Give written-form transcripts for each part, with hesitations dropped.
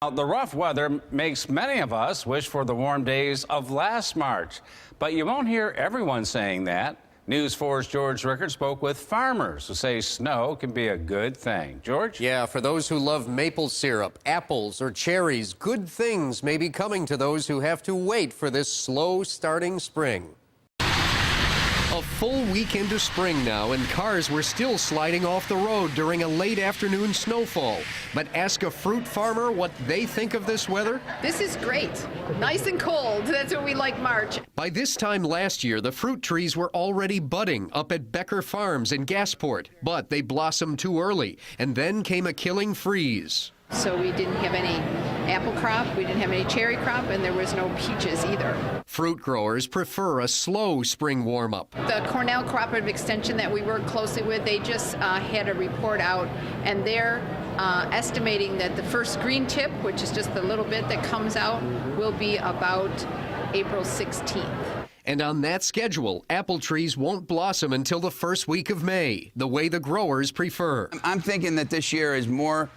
Now, the rough weather makes many of us wish for the warm days of last March, but you won't hear everyone saying that. News 4's George Rickert spoke with farmers who say snow can be a good thing. George? Yeah, for those who love maple syrup, apples, or cherries, good things may be coming to those who have to wait for this slow starting spring. A full week into spring now, and cars were still sliding off the road during a late afternoon snowfall. But ask a fruit farmer what they think of this weather. This is great. Nice and cold. That's what we like March. By this time last year, the fruit trees were already budding up at Becker Farms in Gasport. But they blossomed too early, and then came a killing freeze. So we didn't have any apple crop, we didn't have any cherry crop, and there was no peaches either. Fruit growers prefer a slow spring warm-up. The Cornell Cooperative Extension that we work closely with, they just had a report out, and they're estimating that the first green tip, which is just the little bit that comes out, will be about April 16th. And on that schedule, apple trees won't blossom until the first week of May, the way the growers prefer. I'm thinking that this year is more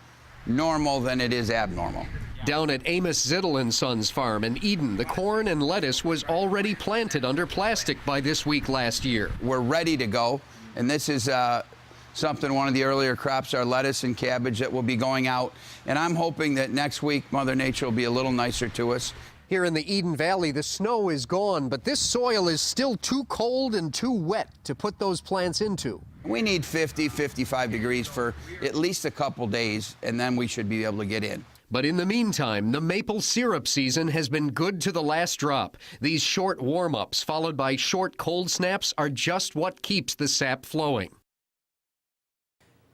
normal than it is abnormal. Down at Amos Zittel and Sons farm in Eden, the corn and lettuce was already planted under plastic by this week last year. We're ready to go, and this is one of the earlier crops, our lettuce and cabbage, that will be going out. And I'm hoping that next week Mother Nature will be a little nicer to us. Here in the Eden Valley, the snow is gone, but this soil is still too cold and too wet to put those plants into. We need 50, 55 degrees for at least a couple days, and then we should be able to get in. But in the meantime, the maple syrup season has been good to the last drop. These short warm-ups, followed by short cold snaps, are just what keeps the sap flowing.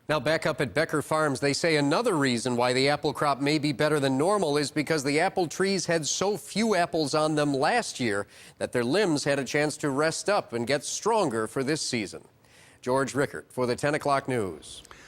Now back up at Becker Farms, they say another reason why the apple crop may be better than normal is because the apple trees had so few apples on them last year that their limbs had a chance to rest up and get stronger for this season. George Rickert for the 10 o'clock news.